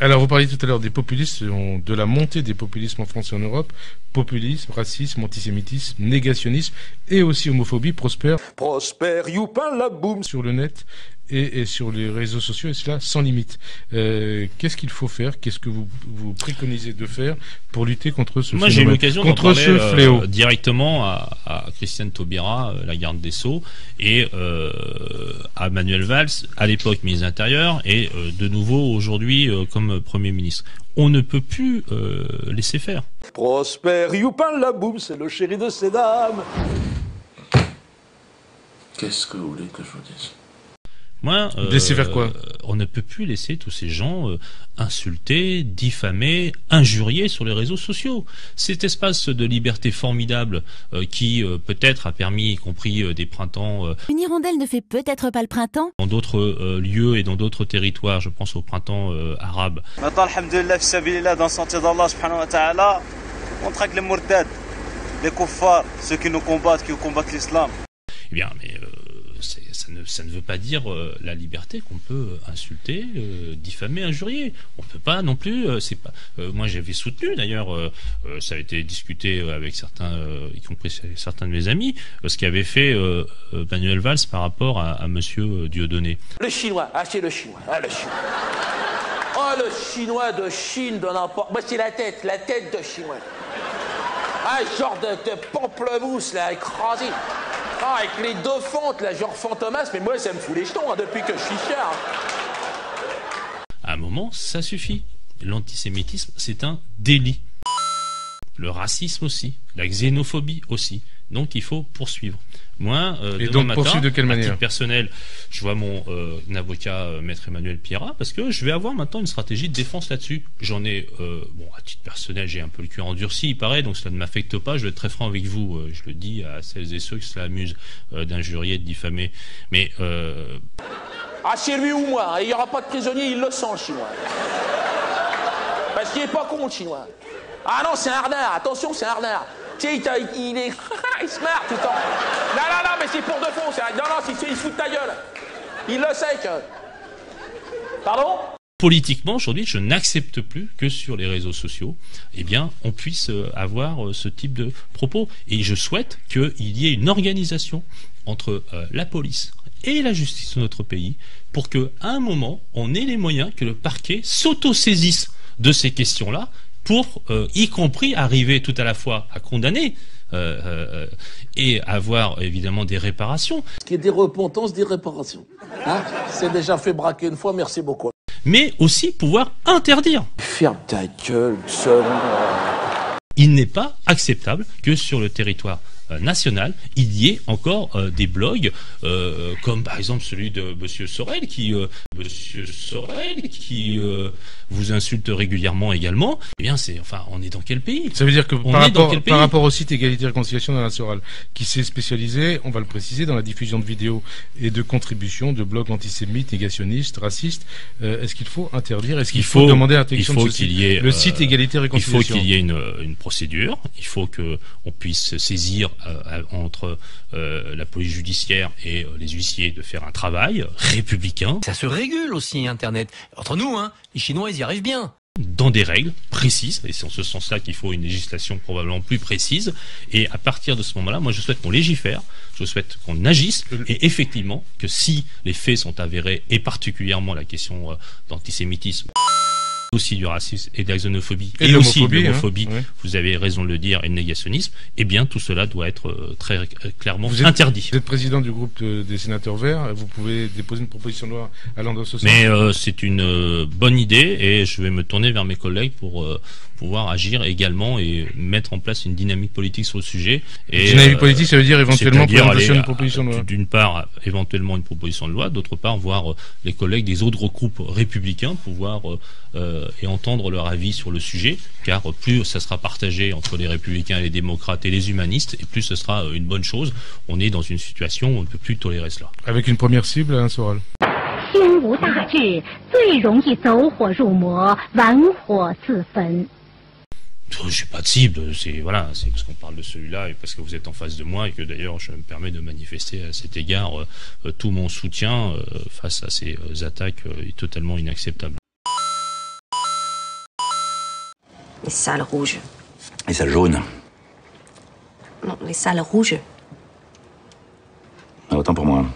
Alors, vous parliez tout à l'heure des populistes, de la montée des populismes en France et en Europe. Populisme, racisme, antisémitisme, négationnisme et aussi homophobie prospèrent sur le net et sur les réseaux sociaux, et cela sans limite. Qu'est-ce qu'il faut faire? Qu'est-ce que vous préconisez de faire pour lutter contre ce phénomène, j'ai eu l'occasion d'en contre ce parler, fléau directement à Christiane Taubira, la garde des Sceaux, et à Manuel Valls, à l'époque ministre de l'Intérieur, et de nouveau aujourd'hui comme Premier ministre. On ne peut plus laisser faire. Prosper Youpin la boum, c'est le chéri de ces dames. Qu'est-ce que vous voulez que je vous dise? Moi, laisser faire quoi? On ne peut plus laisser tous ces gens insulter, diffamer, injurier sur les réseaux sociaux. Cet espace de liberté formidable qui peut-être a permis, y compris des printemps... Une hirondelle ne fait peut-être pas le printemps. Dans d'autres lieux et dans d'autres territoires, je pense au printemps arabe. Maintenant, alhamdoulilah, fi sabilillah, dans le sentier d'Allah subhanahu wa ta'ala, on traque les murtad, les kuffars, ceux qui nous combattent, qui combattent l'islam. Eh bien, mais... ça ne veut pas dire la liberté qu'on peut insulter, diffamer, injurier. On peut pas non plus. C'est pas. Moi, j'avais soutenu d'ailleurs. Ça a été discuté avec certains, y compris certains de mes amis, ce qu'avait fait Manuel Valls par rapport à Monsieur Dieudonné. Le chinois, achetez le chinois, le chinois. Oh, le chinois de Chine de n'importe. Moi, c'est la tête de chinois. Ah, genre de pamplemousse là, écrasé. Ah, avec les deux fentes, là, genre fantomas, mais moi, ça me fout les jetons, hein, depuis que je suis cher. À un moment, ça suffit. L'antisémitisme, c'est un délit. Le racisme aussi. La xénophobie aussi. Donc, il faut poursuivre. Moi, et demain donc, matin, poursuivre de quelle manière? à titre personnel, je vois mon avocat, maître Emmanuel Pierrat, parce que je vais avoir maintenant une stratégie de défense là-dessus. J'en ai, bon, à titre personnel, j'ai un peu le cul endurci, il paraît, donc cela ne m'affecte pas. Je vais être très franc avec vous. Je le dis à celles et ceux qui cela amuse d'injurier, de diffamer. Mais ah, c'est lui ou moi, il n'y aura pas de prisonnier, il le sent, le chinois. Parce qu'il n'est pas con, le chinois. Ah non, c'est un arnard, attention, c'est un arnard. Tu sais, il est... il se marre tout le temps. Non, mais c'est pour de fond. Non, il se fout de ta gueule. Il le sait que... Pardon? Politiquement, aujourd'hui, je n'accepte plus que sur les réseaux sociaux, eh bien, on puisse avoir ce type de propos. Et je souhaite qu'il y ait une organisation entre la police et la justice de notre pays pour qu'à un moment, on ait les moyens que le parquet s'autosaisisse de ces questions-là pour, y compris, arriver tout à la fois à condamner et avoir évidemment des réparations. Ce qui est des repentances, des réparations. Hein? C'est déjà fait braquer une fois, merci beaucoup. Mais aussi pouvoir interdire. Ferme ta gueule, seul. Il n'est pas acceptable que sur le territoire national, il y ait encore des blogs comme par exemple celui de Monsieur Sorel qui vous insulte régulièrement également. Eh bien, on est dans quel pays? Ça veut dire que par rapport au site Égalité et Réconciliation d'Alain Soral, qui s'est spécialisé, on va le préciser, dans la diffusion de vidéos et de contributions de blogs antisémites, négationnistes, racistes, est-ce qu'il faut interdire? Est-ce qu'il faut demander l'interdiction de ce site? Le site Égalité et Réconciliation. Il faut qu'il y ait une procédure. Il faut qu'on puisse saisir entre la police judiciaire et les huissiers de faire un travail républicain. Ça se régule aussi, Internet. Entre nous, hein, les Chinois, ils y arrivent bien. Dans des règles précises, et c'est en ce sens-là qu'il faut une législation probablement plus précise, et à partir de ce moment-là, moi je souhaite qu'on légifère, je souhaite qu'on agisse, et effectivement que si les faits sont avérés, et particulièrement la question d'antisémitisme, aussi du racisme et de la xénophobie et aussi de l'homophobie, hein, vous avez raison de le dire, et le négationnisme, eh bien tout cela doit être très clairement interdit. Vous êtes président du groupe des sénateurs verts, vous pouvez déposer une proposition de loi allant dans ce sens. Mais c'est une bonne idée et je vais me tourner vers mes collègues pour pouvoir agir également et mettre en place une dynamique politique sur le sujet. Et, dynamique politique, ça veut dire éventuellement présentation d'une proposition de loi. D'une part, éventuellement une proposition de loi, d'autre part, voir les collègues des autres groupes républicains pouvoir et entendre leur avis sur le sujet, car plus ça sera partagé entre les républicains et les démocrates et les humanistes, et plus ce sera une bonne chose. On est dans une situation où on ne peut plus tolérer cela. Avec une première cible, Alain Soral. Je suis pas de cible, c'est parce qu'on parle de celui-là et parce que vous êtes en face de moi et que d'ailleurs je me permets de manifester à cet égard tout mon soutien face à ces attaques totalement inacceptables. Les salles rouges. Les salles jaunes. Non, les salles rouges. Autant pour moi.